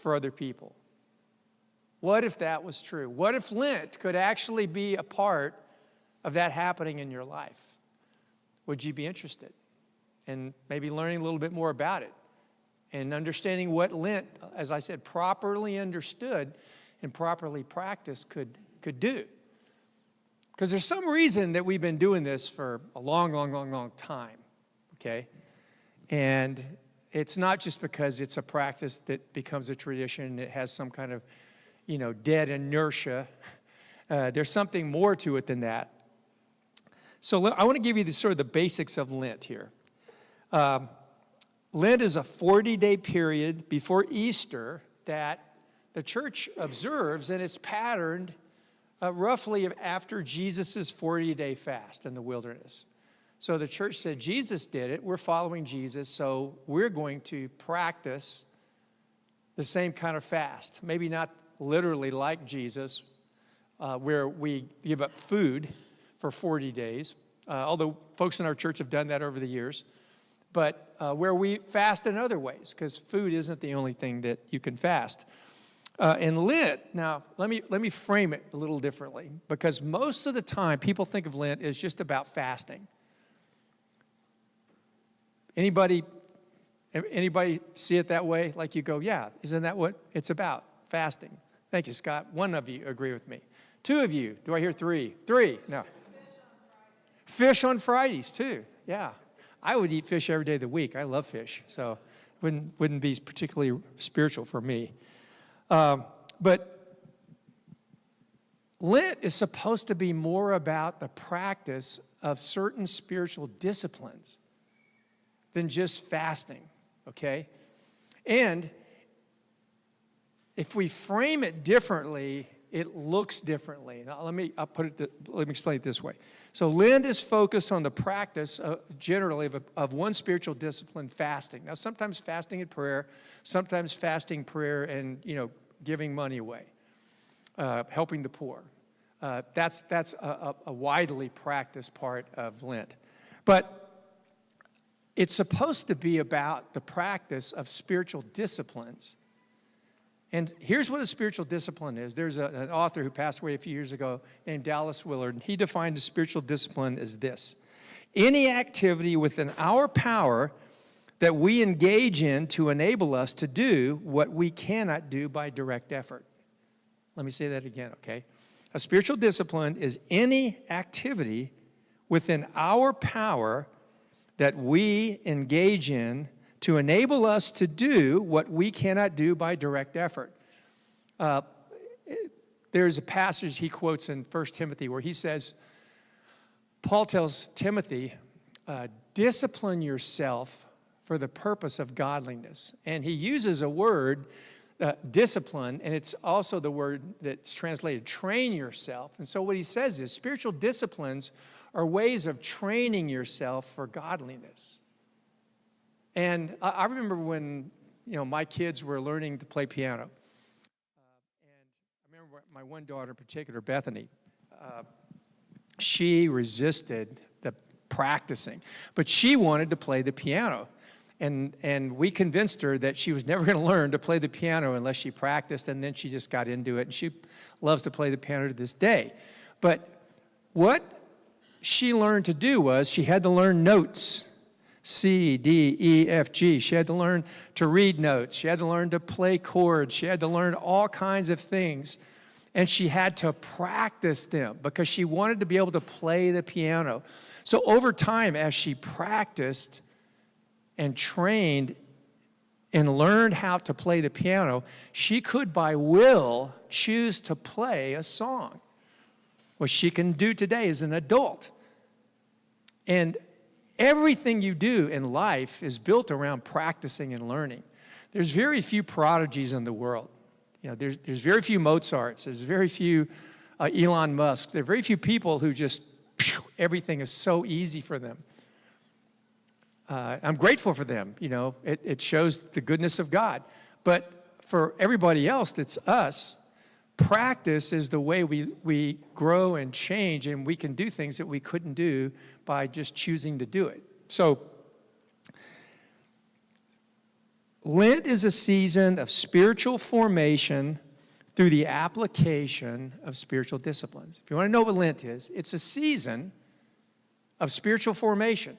for other people? What if that was true? What if Lent could actually be a part of that happening in your life? Would you be interested in maybe learning a little bit more about it and understanding what Lent, as I said, properly understood and properly practiced could do? Because there's some reason that we've been doing this for a long time, okay? And it's not just because it's a practice that becomes a tradition, it has some kind of, dead inertia. There's something more to it than that. So I want to give you the basics of Lent here. Lent is a 40-day period before Easter that the church observes, and it's patterned roughly after Jesus' 40-day fast in the wilderness. So the church said, Jesus did it, we're following Jesus, so we're going to practice the same kind of fast. Maybe not literally like Jesus, where we give up food for 40 days, although folks in our church have done that over the years, but where we fast in other ways, because food isn't the only thing that you can fast. And Lent, now let me frame it a little differently, because most of the time people think of Lent as just about fasting. Anybody see it that way? Like you go, yeah, isn't that what it's about? Fasting. Thank you, Scott. One of you agree with me. Two of you. Do I hear three? Three. No. Fish on Fridays too. Yeah. I would eat fish every day of the week. I love fish, so wouldn't be particularly spiritual for me. But Lent is supposed to be more about the practice of certain spiritual disciplines than just fasting, okay? And if we frame it differently, it looks differently. Now, let me explain it this way. So Lent is focused on the practice, generally, of one spiritual discipline, fasting. Now, sometimes fasting and prayer, sometimes fasting, prayer, and, giving money away, helping the poor. That's a widely practiced part of Lent. But it's supposed to be about the practice of spiritual disciplines. And here's what a spiritual discipline is. There's an author who passed away a few years ago named Dallas Willard, and he defined a spiritual discipline as this: any activity within our power that we engage in to enable us to do what we cannot do by direct effort. Let me say that again, okay? A spiritual discipline is any activity within our power that we engage in to enable us to do what we cannot do by direct effort. There's a passage he quotes in 1 Timothy where he says, Paul tells Timothy, discipline yourself for the purpose of godliness. And he uses a word, discipline, and it's also the word that's translated train yourself. And so what he says is spiritual disciplines are ways of training yourself for godliness. And I remember when, my kids were learning to play piano. And I remember my one daughter in particular, Bethany, she resisted the practicing, but she wanted to play the piano. And we convinced her that she was never going to learn to play the piano unless she practiced, and then she just got into it, and she loves to play the piano to this day. But what she learned to do was she had to learn notes. C, D, E, F, G. She had to learn to read notes. She had to learn to play chords. She had to learn all kinds of things. And she had to practice them because she wanted to be able to play the piano. So over time, as she practiced and trained and learned how to play the piano, she could by will choose to play a song, which she can do today as an adult. And everything you do in life is built around practicing and learning. There's very few prodigies in the world. There's very few Mozarts. There's very few Elon Musks. There are very few people who just, everything is so easy for them. I'm grateful for them. It shows the goodness of God. But for everybody else, that's us, practice is the way we grow and change, and we can do things that we couldn't do by just choosing to do it. So Lent is a season of spiritual formation through the application of spiritual disciplines. If you want to know what Lent is, it's a season of spiritual formation.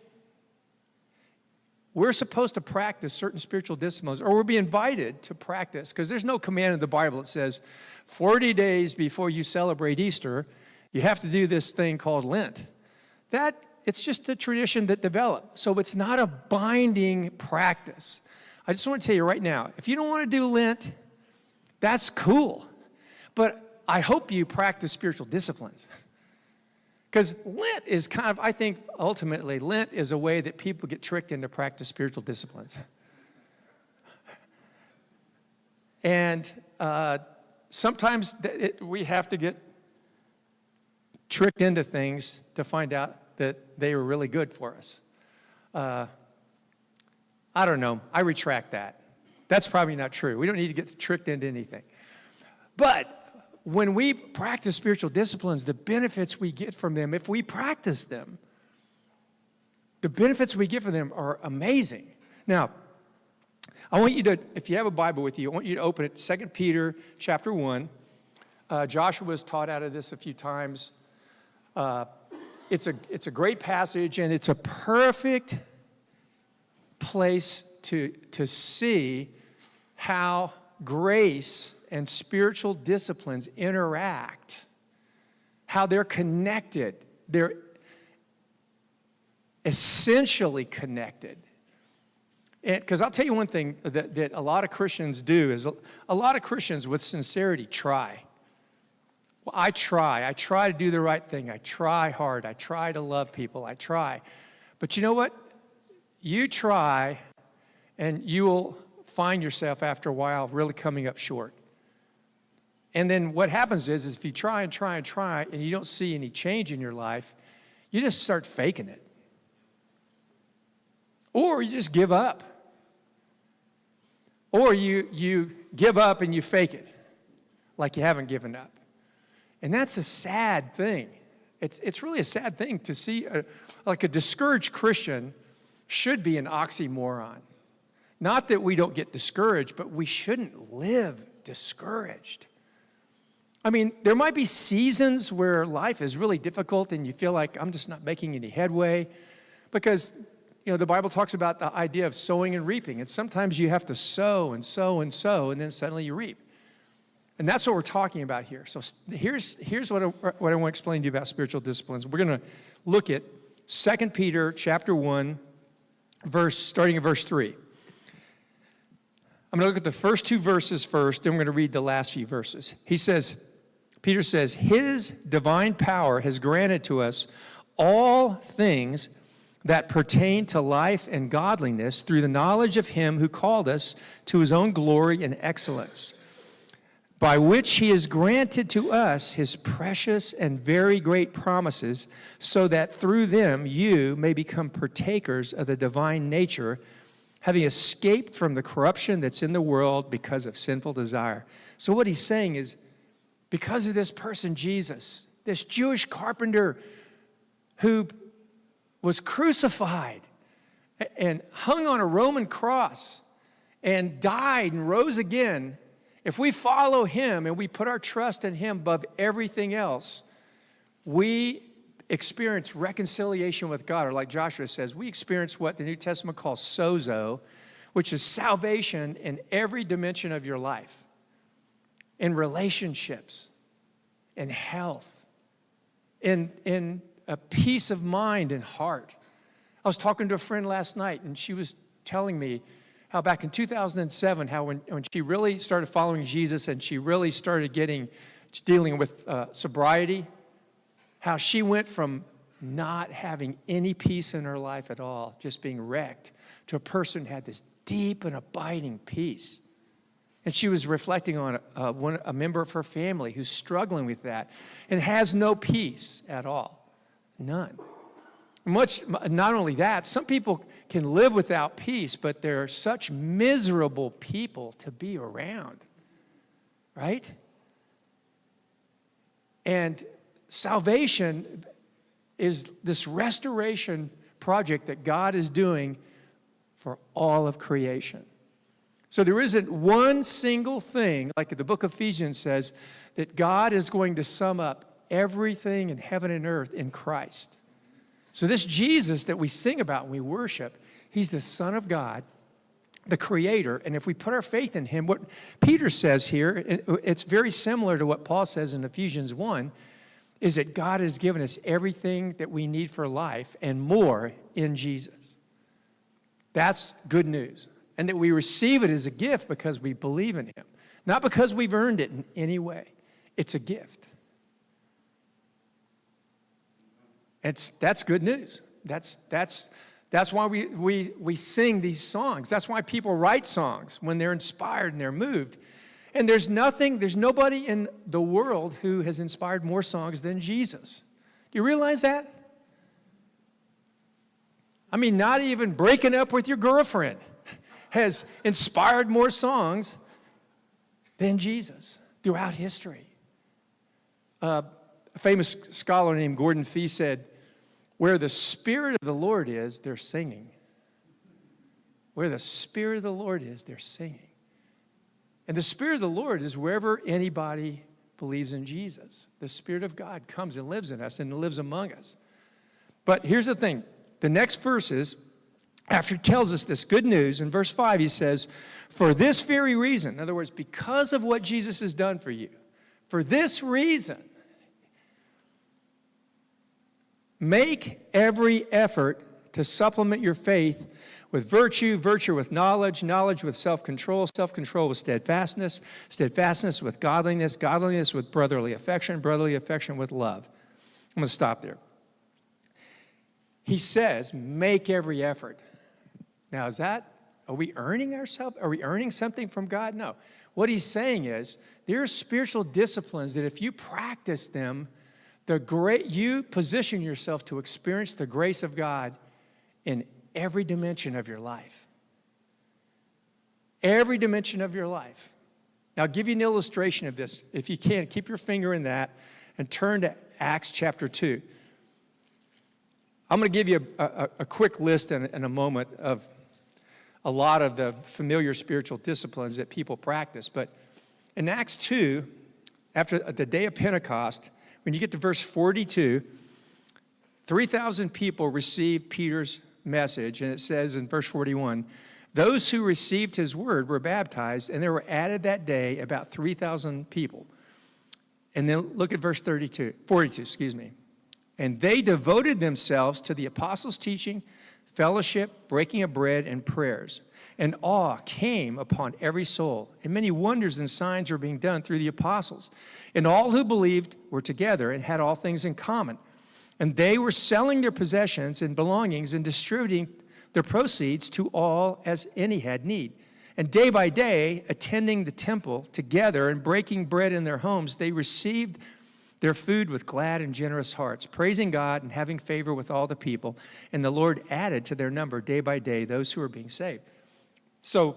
We're supposed to practice certain spiritual disciplines, or we'll be invited to practice, because there's no command in the Bible that says 40 days before you celebrate Easter, you have to do this thing called Lent. It's just a tradition that developed. So it's not a binding practice. I just want to tell you right now, if you don't want to do Lent, that's cool. But I hope you practice spiritual disciplines. Because Lent is kind of, I think, ultimately, Lent is a way that people get tricked into practice spiritual disciplines. And sometimes we have to get tricked into things to find out that they were really good for us. I don't know. I retract that. That's probably not true. We don't need to get tricked into anything. But when we practice spiritual disciplines, the benefits we get from them, if we practice them, the benefits we get from them are amazing. Now, I want you to, if you have a Bible with you, I want you to open it, 2 Peter chapter 1. Joshua was taught out of this a few times. It's a great passage, and it's a perfect place to see how grace and spiritual disciplines interact, how they're connected. They're essentially connected. Because I'll tell you one thing that a lot of Christians do is a lot of Christians with sincerity try. Well, I try to do the right thing. I try hard. I try to love people. I try. But you know what? You try, and you will find yourself after a while really coming up short. And then what happens is if you try and try and try, and you don't see any change in your life, you just start faking it. Or you just give up. Or you give up and you fake it, like you haven't given up. And that's a sad thing. It's really a sad thing to see a discouraged Christian should be an oxymoron. Not that we don't get discouraged, but we shouldn't live discouraged. I mean, there might be seasons where life is really difficult and you feel like I'm just not making any headway because, the Bible talks about the idea of sowing and reaping. And sometimes you have to sow and sow and sow, and then suddenly you reap. And that's what we're talking about here. So here's what I want to explain to you about spiritual disciplines. We're going to look at 2 Peter chapter 1, starting at verse 3. I'm going to look at the first two verses first, then we're going to read the last few verses. Peter says, His divine power has granted to us all things that pertain to life and godliness through the knowledge of Him who called us to His own glory and excellence, by which He has granted to us His precious and very great promises, so that through them you may become partakers of the divine nature, having escaped from the corruption that's in the world because of sinful desire. So what he's saying is, because of this person, Jesus, this Jewish carpenter who was crucified and hung on a Roman cross and died and rose again, if we follow Him and we put our trust in Him above everything else, we experience reconciliation with God, or like Joshua says, we experience what the New Testament calls sozo, which is salvation in every dimension of your life, in relationships, in health, in a peace of mind and heart. I was talking to a friend last night, and she was telling me how back in 2007, how when she really started following Jesus and she really started dealing with sobriety, how she went from not having any peace in her life at all, just being wrecked, to a person who had this deep and abiding peace. And she was reflecting on a member of her family who's struggling with that and has no peace at all. None. Not only that, some people can live without peace, but they're such miserable people to be around, right? And salvation is this restoration project that God is doing for all of creation. So there isn't one single thing, like the book of Ephesians says, that God is going to sum up everything in heaven and earth in Christ. So this Jesus that we sing about and we worship, he's the Son of God, the Creator. And if we put our faith in him, what Peter says here, it's very similar to what Paul says in Ephesians 1, is that God has given us everything that we need for life and more in Jesus. That's good news. And that we receive it as a gift because we believe in him. Not because we've earned it in any way. It's a gift. That's good news. That's why we sing these songs. That's why people write songs when they're inspired and they're moved. And there's nobody in the world who has inspired more songs than Jesus. Do you realize that? I mean, not even breaking up with your girlfriend has inspired more songs than Jesus throughout history. A famous scholar named Gordon Fee said, where the Spirit of the Lord is, they're singing. Where the Spirit of the Lord is, they're singing. And the Spirit of the Lord is wherever anybody believes in Jesus. The Spirit of God comes and lives in us and lives among us. But here's the thing. The next verses, after he tells us this good news, in verse 5 he says, for this very reason, in other words, because of what Jesus has done for you, for this reason, make every effort to supplement your faith with virtue, virtue with knowledge, knowledge with self-control, self-control with steadfastness, steadfastness with godliness, godliness with brotherly affection, brotherly affection with love. I'm going to stop there. He says, make every effort. Now, are we earning ourselves? Are we earning something from God? No. What he's saying is, there are spiritual disciplines that if you practice them, you position yourself to experience the grace of God in every dimension of your life. Every dimension of your life. Now, I'll give you an illustration of this. If you can, keep your finger in that and turn to Acts chapter 2. I'm going to give you a quick list in a moment of a lot of the familiar spiritual disciplines that people practice. But in Acts 2, after the day of Pentecost, when you get to verse 42, 3,000 people received Peter's message, and it says in verse 41, those who received his word were baptized, and there were added that day about 3,000 people. And then look at verse 42. And they devoted themselves to the apostles' teaching, fellowship, breaking of bread, and prayers. And awe came upon every soul, and many wonders and signs were being done through the apostles. And all who believed were together and had all things in common. And they were selling their possessions and belongings and distributing their proceeds to all as any had need. And day by day, attending the temple together and breaking bread in their homes, they received their food with glad and generous hearts, praising God and having favor with all the people. And the Lord added to their number day by day those who were being saved. So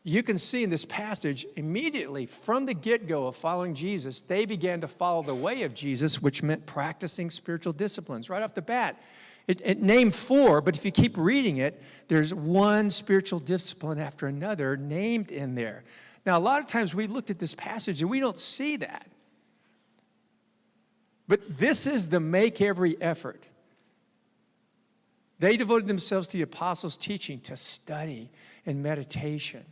you can see in this passage, immediately from the get-go of following Jesus, they began to follow the way of Jesus, which meant practicing spiritual disciplines. Right off the bat, it named 4, but if you keep reading it, there's one spiritual discipline after another named in there. Now, a lot of times we looked at this passage and we don't see that. But this is the make every effort. They devoted themselves to the apostles' teaching, to study and meditation.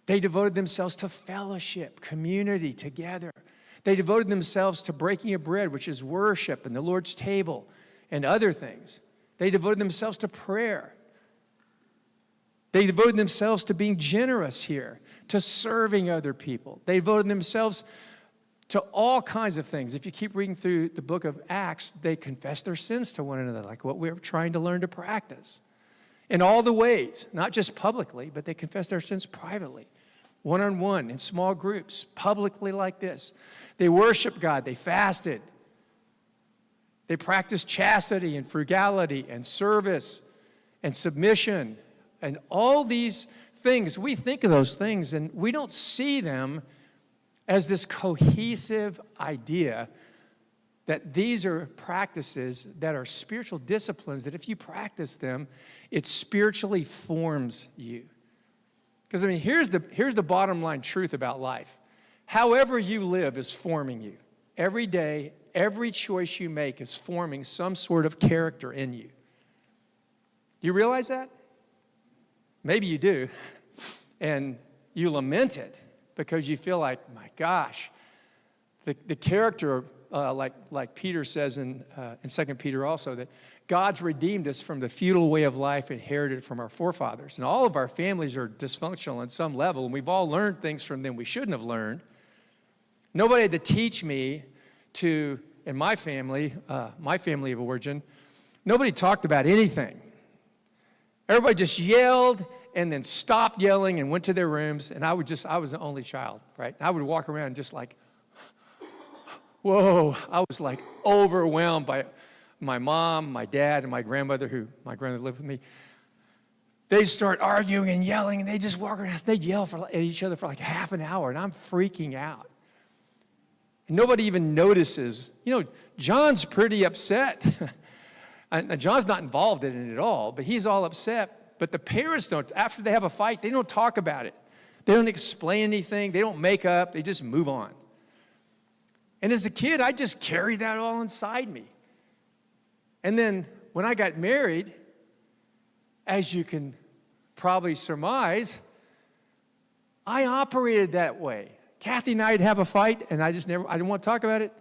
They devoted themselves to fellowship, community together. They devoted themselves to breaking of bread, which is worship and the Lord's table and other things. They devoted themselves to prayer. They devoted themselves to being generous here, to serving other people. They devoted themselves to all kinds of things. If you keep reading through the book of Acts, they confess their sins to one another, like what we're trying to learn to practice. In all the ways, not just publicly, but they confess their sins privately, one-on-one, in small groups, publicly like this. They worshiped God, they fasted. They practiced chastity and frugality and service and submission and all these things. We think of those things and we don't see them as this cohesive idea that these are practices that are spiritual disciplines that if you practice them, it spiritually forms you. Because, I mean, here's the bottom line truth about life. However you live is forming you. Every day, every choice you make is forming some sort of character in you. Do you realize that? Maybe you do. And you lament it because you feel like, my gosh, the character, like Peter says in 2 Peter also, that God's redeemed us from the feudal way of life inherited from our forefathers. And all of our families are dysfunctional on some level, and we've all learned things from them we shouldn't have learned. Nobody had to teach me to, in my family of origin, nobody talked about anything. Everybody just yelled and then stopped yelling and went to their rooms, and I was the only child, right? I would walk around just like, whoa. I was like overwhelmed by my mom, my dad, and my grandmother lived with me. They'd start arguing and yelling, and they'd just walk around. They'd yell at each other for like half an hour, and I'm freaking out. And nobody even notices. You know, John's pretty upset. And John's not involved in it at all, but he's all upset. But the parents don't. After they have a fight, they don't talk about it. They don't explain anything. They don't make up. They just move on. And as a kid, I just carried that all inside me. And then when I got married, as you can probably surmise, I operated that way. Kathy and I would have a fight, and I didn't want to talk about it.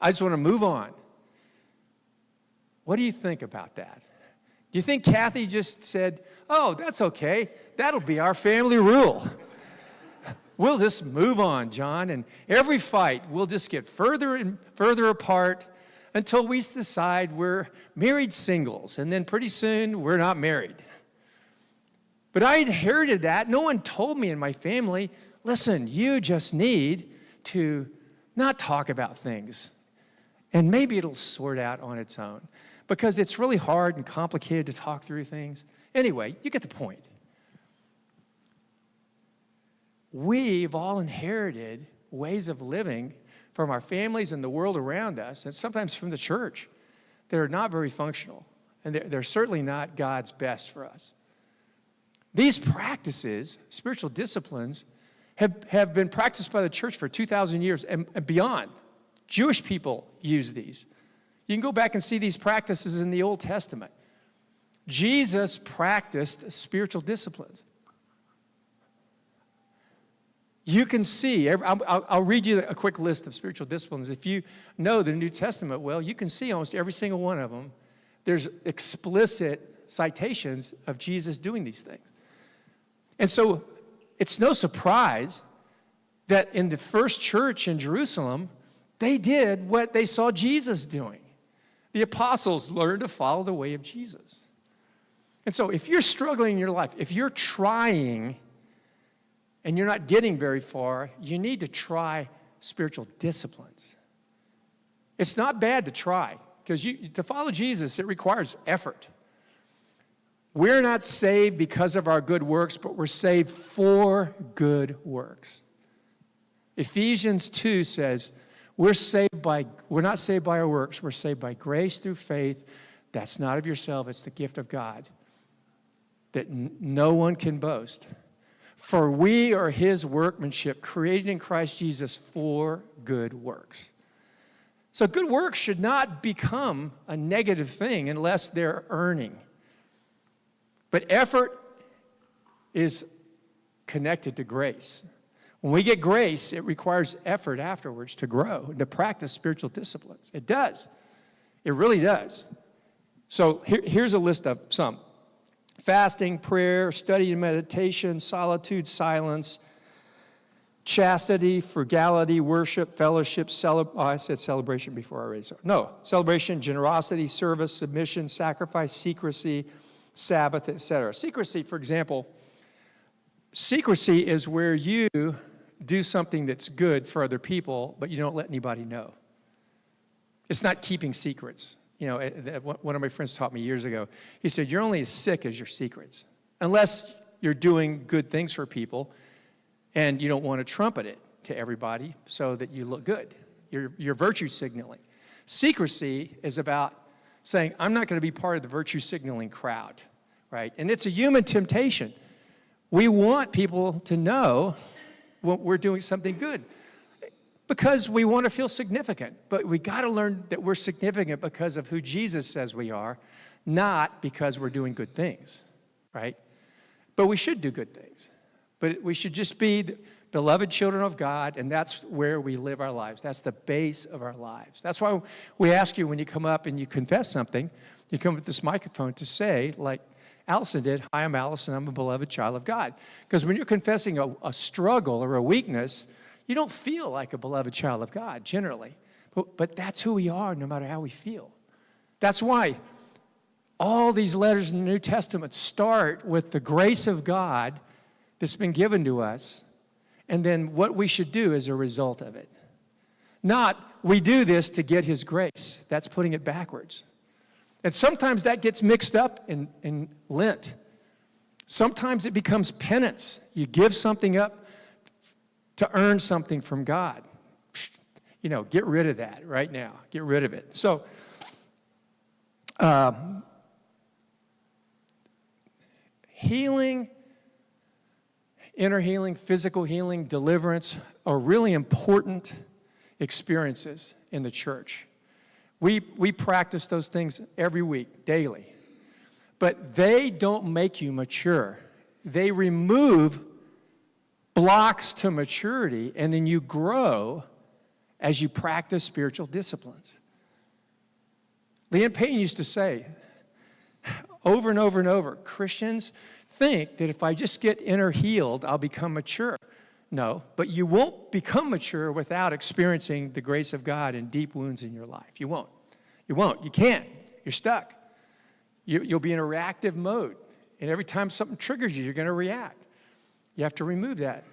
I just want to move on. What do you think about that? Do you think Kathy just said, oh, that's okay. That'll be our family rule. We'll just move on, John, and every fight, we'll just get further and further apart until we decide we're married singles, and then pretty soon we're not married. But I inherited that. No one told me in my family, listen, you just need to not talk about things, and maybe it'll sort out on its own, because it's really hard and complicated to talk through things. Anyway, you get the point. We've all inherited ways of living from our families and the world around us, and sometimes from the church, that are not very functional, and they're certainly not God's best for us. These practices, spiritual disciplines, have been practiced by the church for 2,000 years and beyond. Jewish people use these. You can go back and see these practices in the Old Testament. Jesus practiced spiritual disciplines. You can see, I'll read you a quick list of spiritual disciplines. If you know the New Testament well, you can see almost every single one of them. There's explicit citations of Jesus doing these things. And so it's no surprise that in the first church in Jerusalem, they did what they saw Jesus doing. The apostles learned to follow the way of Jesus. And so if you're struggling in your life, if you're trying and you're not getting very far, you need to try spiritual disciplines. It's not bad to try, because to follow Jesus, it requires effort. We're not saved because of our good works, but we're saved for good works. Ephesians 2 says, we're not saved by our works, we're saved by grace through faith. That's not of yourself, it's the gift of God, that no one can boast. For we are his workmanship, created in Christ Jesus for good works. So good works should not become a negative thing unless they're earning. But effort is connected to grace. When we get grace, it requires effort afterwards to grow and to practice spiritual disciplines. It does. It really does. So here's a list of some. Fasting, prayer, study and meditation, solitude, silence, chastity, frugality, worship, fellowship, I said celebration before already. Celebration, generosity, service, submission, sacrifice, secrecy, Sabbath, etc. Secrecy, for example, secrecy is where you do something that's good for other people, but you don't let anybody know. It's not keeping secrets. You know, one of my friends taught me years ago. He said, you're only as sick as your secrets, unless you're doing good things for people and you don't want to trumpet it to everybody so that you look good. You're virtue signaling. Secrecy is about saying, I'm not going to be part of the virtue signaling crowd, right? And it's a human temptation. We want people to know when we're doing something good because we want to feel significant. But we got to learn that we're significant because of who Jesus says we are, not because we're doing good things, right? But we should do good things. But we should just be the beloved children of God, and that's where we live our lives. That's the base of our lives. That's why we ask you when you come up and you confess something, you come with this microphone to say, like Allison did, hi, I'm Allison, I'm a beloved child of God. Because when you're confessing a struggle or a weakness, you don't feel like a beloved child of God, generally. But that's who we are, no matter how we feel. That's why all these letters in the New Testament start with the grace of God that's been given to us, and then what we should do as a result of it. Not, we do this to get his grace. That's putting it backwards. And sometimes that gets mixed up in Lent. Sometimes it becomes penance. You give something up to earn something from God. You know, get rid of that right now. Get rid of it. So, healing, inner healing, physical healing, deliverance are really important experiences in the church. We practice those things every week, daily. But they don't make you mature. They remove blocks to maturity, and then you grow as you practice spiritual disciplines. Leanne Payne used to say over and over and over, Christians think that if I just get inner healed, I'll become mature. No, but you won't become mature without experiencing the grace of God and deep wounds in your life. You won't. You won't. You can't. You're stuck. You'll be in a reactive mode. And every time something triggers you, you're going to react. You have to remove that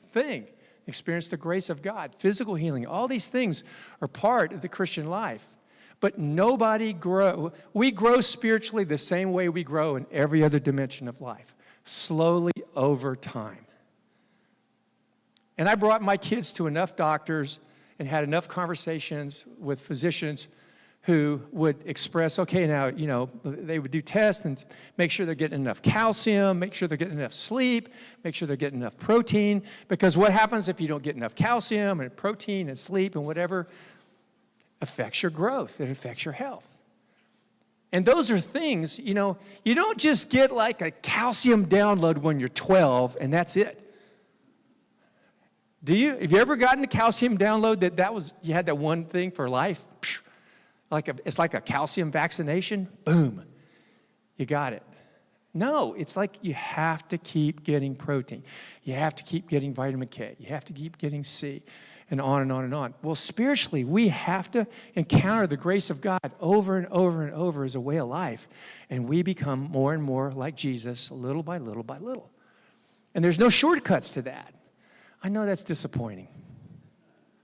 thing. Experience the grace of God. Physical healing. All these things are part of the Christian life. But we grow spiritually the same way we grow in every other dimension of life. Slowly over time. And I brought my kids to enough doctors and had enough conversations with physicians who would express, okay, now, you know, they would do tests and make sure they're getting enough calcium, make sure they're getting enough sleep, make sure they're getting enough protein. Because what happens if you don't get enough calcium and protein and sleep and whatever affects your growth, it affects your health. And those are things, you know, you don't just get like a calcium download when you're 12 and that's it. Have you ever gotten a calcium download you had that one thing for life? It's like a calcium vaccination, boom, you got it. No, it's like you have to keep getting protein. You have to keep getting vitamin K. You have to keep getting C, and on and on and on. Well, spiritually, we have to encounter the grace of God over and over and over as a way of life, and we become more and more like Jesus, little by little by little. And there's no shortcuts to that. I know that's disappointing.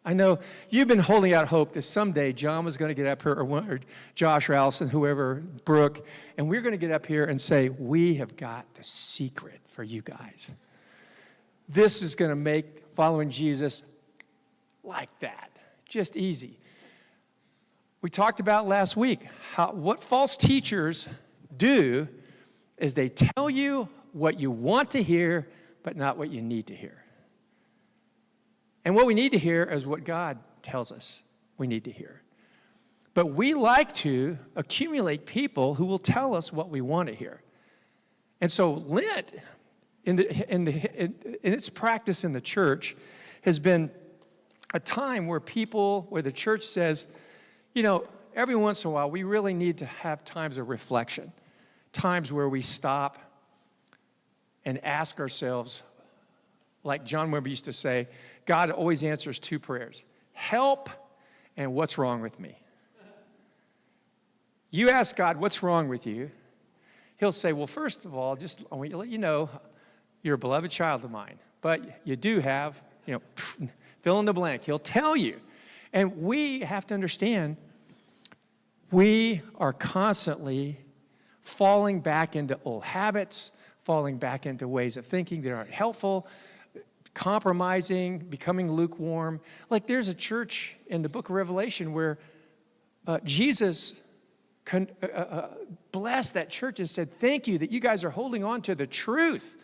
I know you've been holding out hope that someday John was going to get up here, or Josh or Allison, whoever, Brooke, and we're going to get up here and say, we have got the secret for you guys. This is going to make following Jesus like that, just easy. We talked about last week what false teachers do is they tell you what you want to hear, but not what you need to hear. And what we need to hear is what God tells us we need to hear. But we like to accumulate people who will tell us what we want to hear. And so Lent, in its practice in the church, has been a time where the church says, you know, every once in a while, we really need to have times of reflection, times where we stop and ask ourselves, like John Wimber used to say, God always answers two prayers, help and what's wrong with me. You ask God, what's wrong with you? He'll say, well, first of all, I want to let you know you're a beloved child of mine, but you do have, you know, fill in the blank. He'll tell you. And we have to understand we are constantly falling back into old habits, falling back into ways of thinking that aren't helpful, compromising, becoming lukewarm. Like there's a church in the book of Revelation where Jesus blessed that church and said, thank you that you guys are holding on to the truth,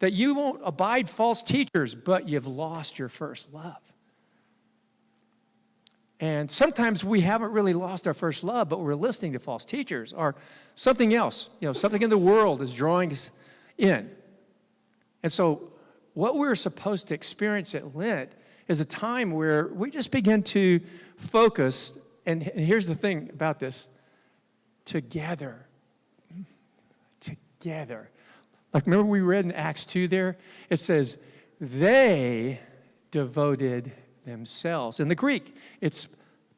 that you won't abide false teachers, but you've lost your first love. And sometimes we haven't really lost our first love, but we're listening to false teachers or something else. Something in the world is drawing us in. And so what we're supposed to experience at Lent is a time where we just begin to focus, and here's the thing about this, together. Like, remember we read in Acts 2 there? It says, they devoted themselves. In the Greek, it's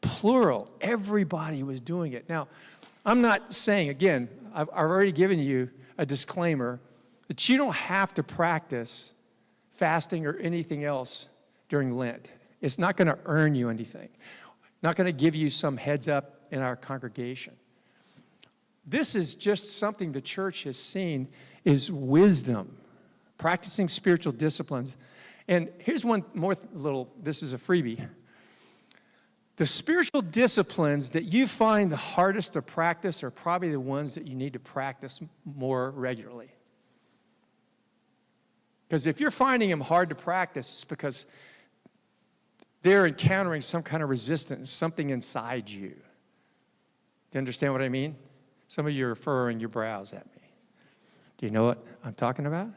plural. Everybody was doing it. Now, I'm not saying, again, I've already given you a disclaimer that you don't have to practice fasting or anything else during Lent. It's not going to earn you anything. Not going to give you some heads up in our congregation. This is just something the church has seen is wisdom, practicing spiritual disciplines. And here's one more this is a freebie. The spiritual disciplines that you find the hardest to practice are probably the ones that you need to practice more regularly. Because if you're finding them hard to practice, it's because they're encountering some kind of resistance, something inside you. Do you understand what I mean? Some of you are furrowing your brows at me. Do you know what I'm talking about?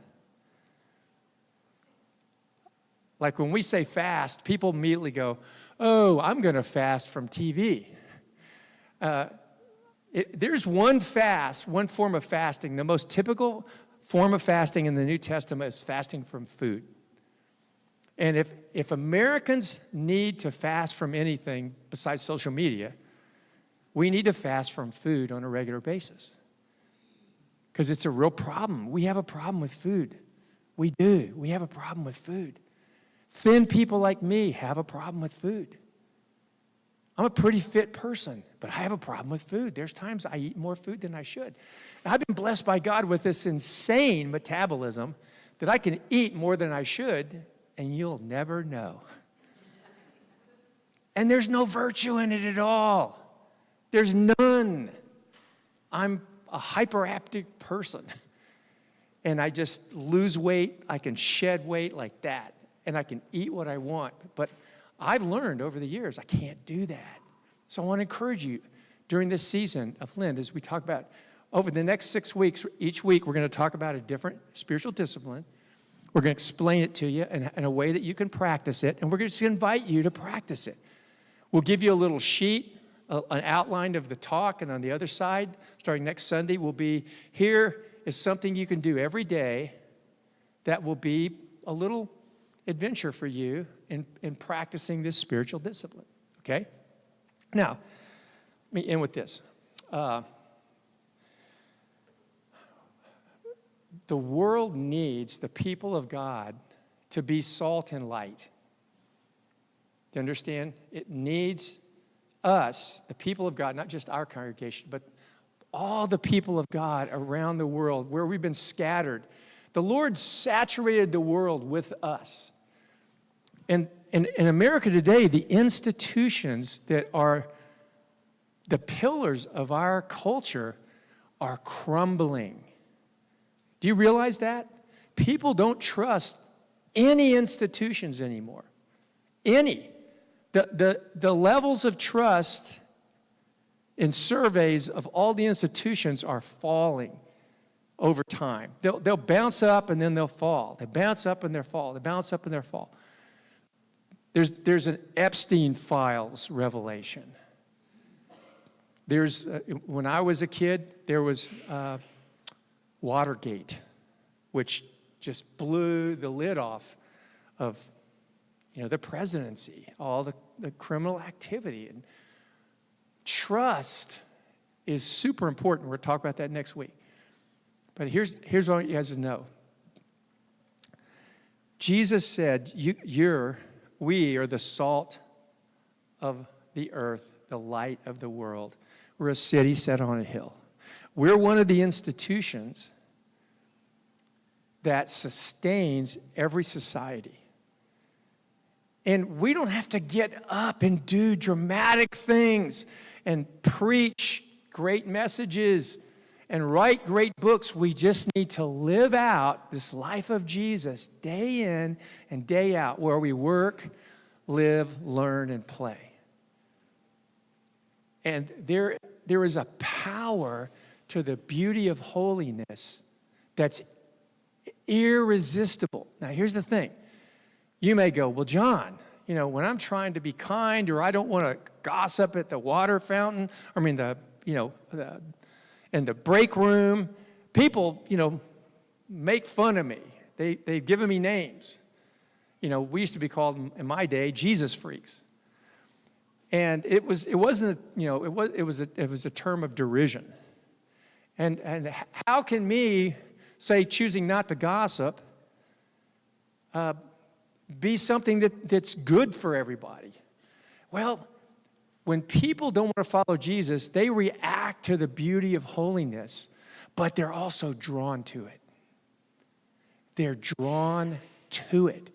Like when we say fast, people immediately go, oh, I'm going to fast from TV. There's one form of fasting. The most typical form of fasting in the New Testament is fasting from food. And if Americans need to fast from anything besides social media, we need to fast from food on a regular basis. Because it's a real problem. We have a problem with food. We do. We have a problem with food. Thin people like me have a problem with food. I'm a pretty fit person, but I have a problem with food. There's times I eat more food than I should. And I've been blessed by God with this insane metabolism that I can eat more than I should, and you'll never know. And there's no virtue in it at all. There's none. I'm a hyperactive person. And I just lose weight. I can shed weight like that. And I can eat what I want. But I've learned over the years I can't do that. So I want to encourage you during this season of Lent, as we talk about over the next 6 weeks, each week we're going to talk about a different spiritual discipline. We're going to explain it to you in a way that you can practice it. And we're just going to invite you to practice it. We'll give you a little sheet, an outline of the talk, and on the other side, starting next Sunday, will be here is something you can do every day that will be a little adventure for you in practicing this spiritual discipline, okay? Now, let me end with this. The world needs the people of God to be salt and light. Do you understand? It needs us, the people of God, not just our congregation, but all the people of God around the world where we've been scattered. The Lord saturated the world with us. And in America today, the institutions that are the pillars of our culture are crumbling. Do you realize that? People don't trust any institutions anymore. Any. The levels of trust in surveys of all the institutions are falling over time. They'll bounce up and then they'll fall. They bounce up and they'll fall. They bounce up and they'll fall. There's an Epstein files revelation. When I was a kid, there was Watergate, which just blew the lid off of the presidency, all the criminal activity. And trust is super important. We'll talk about that next week. But here's what I want you guys to know. Jesus said, we are the salt of the earth, the light of the world. We're a city set on a hill. We're one of the institutions that sustains every society. And we don't have to get up and do dramatic things and preach great messages and write great books. We just need to live out this life of Jesus day in and day out, where we work, live, learn, and play. And there is a power to the beauty of holiness that's irresistible. Now, here's the thing. You may go, well, John, when I'm trying to be kind, or I don't want to gossip at the water fountain, in the break room, people, make fun of me. They've given me names. We used to be called, in my day, Jesus freaks. And it was a term of derision. And how can me say choosing not to gossip be something that's good for everybody? Well, when people don't want to follow Jesus, they react to the beauty of holiness, but they're also drawn to it. They're drawn to it.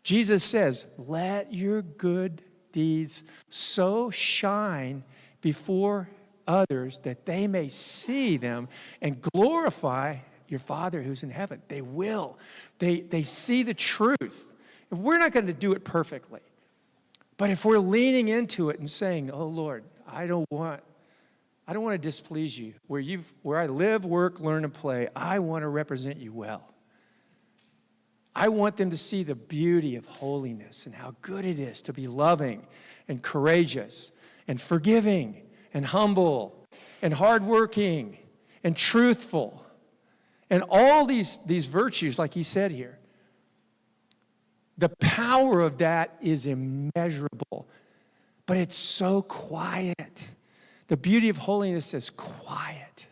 Jesus says, let your good deeds so shine before others that they may see them and glorify your Father who's in heaven. They will. They see the truth. We're not going to do it perfectly. But if we're leaning into it and saying, oh, Lord, I don't want to displease you. Where I live, work, learn, and play, I want to represent you well. I want them to see the beauty of holiness and how good it is to be loving and courageous and forgiving and humble and hardworking and truthful. And all these virtues, like he said here. The power of that is immeasurable, but it's so quiet. The beauty of holiness is quiet.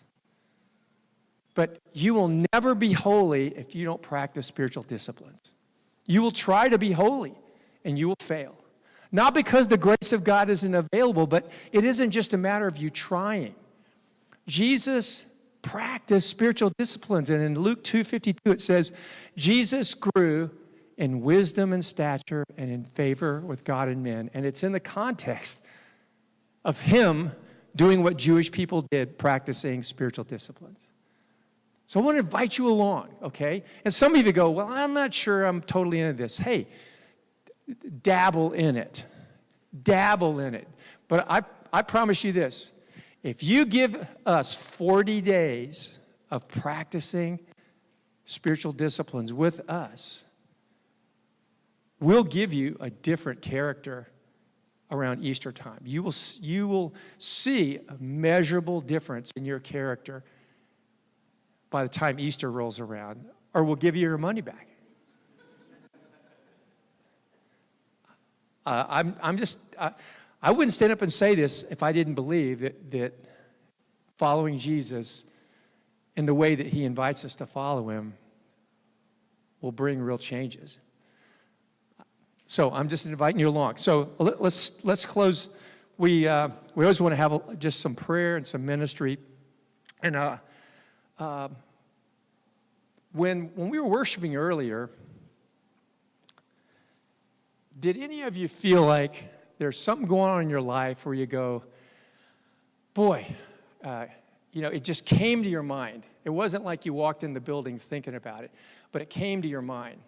But you will never be holy if you don't practice spiritual disciplines. You will try to be holy, and you will fail. Not because the grace of God isn't available, but it isn't just a matter of you trying. Jesus practiced spiritual disciplines, and in Luke 2:52 it says, Jesus grew in wisdom and stature and in favor with God and men. And it's in the context of him doing what Jewish people did, practicing spiritual disciplines. So I want to invite you along, okay? And some of you go, well, I'm not sure I'm totally into this. Hey, dabble in it. Dabble in it. But I promise you this. If you give us 40 days of practicing spiritual disciplines with us, we'll give you a different character around Easter time. You will see a measurable difference in your character by the time Easter rolls around, or we'll give you your money back. I wouldn't stand up and say this if I didn't believe that following Jesus in the way that he invites us to follow him will bring real changes. So I'm just inviting you along. So let's close. We always want to have just some prayer and some ministry. And when we were worshiping earlier, did any of you feel like there's something going on in your life where you go, boy, it just came to your mind. It wasn't like you walked in the building thinking about it, but it came to your mind.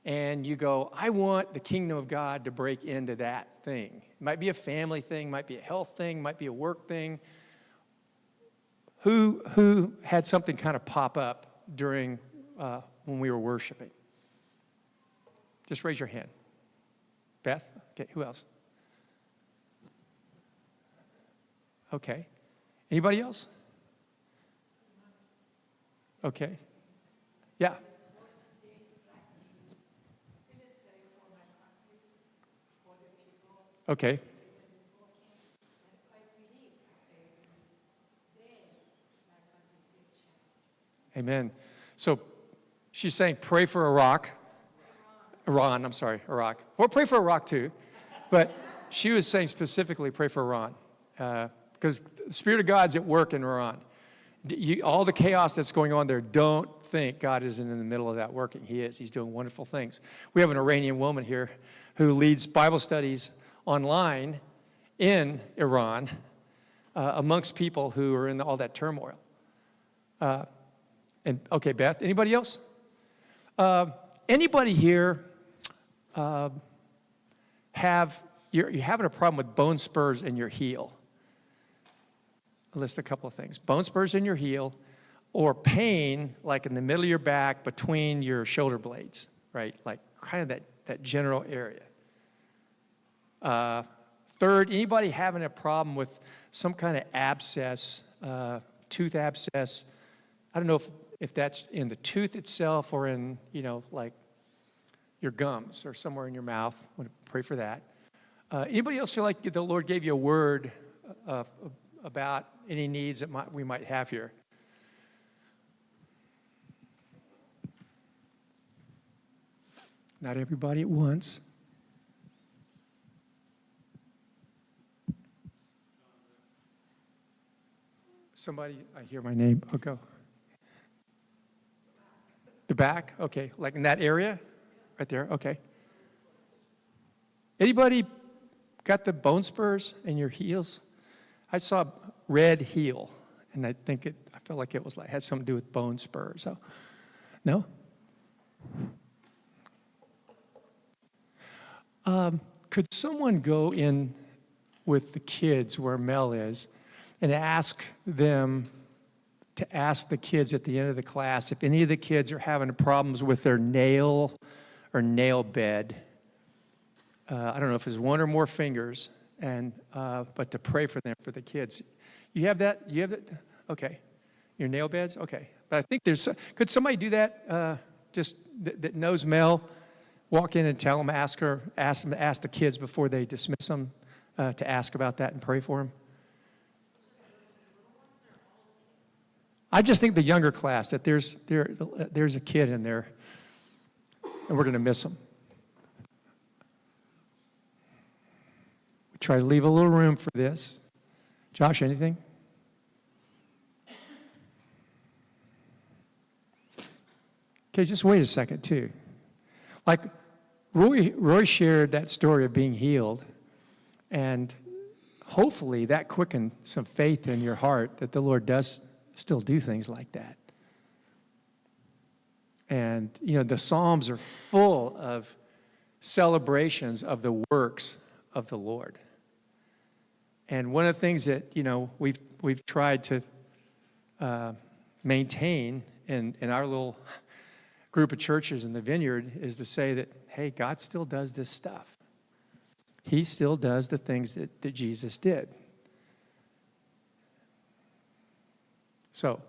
And you go, I want the kingdom of God to break into that thing. It might be a family thing, might be a health thing, might be a work thing. Who had something kind of pop up during when we were worshiping? Just raise your hand. Beth? Okay, who else? Okay. Anybody else? Okay. Yeah. Okay. Amen. So she's saying pray for Iraq. Iran, I'm sorry, Iraq. Well, pray for Iraq too. But she was saying specifically pray for Iran. Because the Spirit of God's at work in Iran. All the chaos that's going on there, don't think God isn't in the middle of that working. He is. He's doing wonderful things. We have an Iranian woman here who leads Bible studies online in Iran amongst people who are in all that turmoil. And okay, Beth, anybody else? Anybody here you're having a problem with bone spurs in your heel? I'll list a couple of things. Bone spurs in your heel, or pain like in the middle of your back between your shoulder blades, right? Like kind of that general area. Third, anybody having a problem with some kind of abscess, tooth abscess? I don't know if that's in the tooth itself or in, like your gums or somewhere in your mouth. I want to pray for that. Anybody else feel like the Lord gave you a word about any needs that we might have here? Not everybody at once. Somebody, I hear my name. Oh, go. The back? Okay. Like in that area? Right there? Okay. Anybody got the bone spurs in your heels? I saw red heel, and I felt like it was had something to do with bone spurs. So, no? Could someone go in with the kids where Mel is and ask them to ask the kids at the end of the class if any of the kids are having problems with their nail or nail bed? I don't know if it's one or more fingers, but to pray for them, for the kids. You have that? Okay. Your nail beds? Okay. But I think could somebody do that? That knows Mel? Walk in and tell them, ask the kids before they dismiss them to ask about that and pray for them. I just think the younger class, that there's a kid in there, and we're going to miss them. We try to leave a little room for this. Josh, anything? Okay, just wait a second, too. Like, Roy shared that story of being healed, and hopefully that quickened some faith in your heart that the Lord does still do things like that. And, the Psalms are full of celebrations of the works of the Lord. And one of the things that, we've tried to maintain in our little group of churches in the Vineyard is to say that, hey, God still does this stuff. He still does the things that Jesus did. So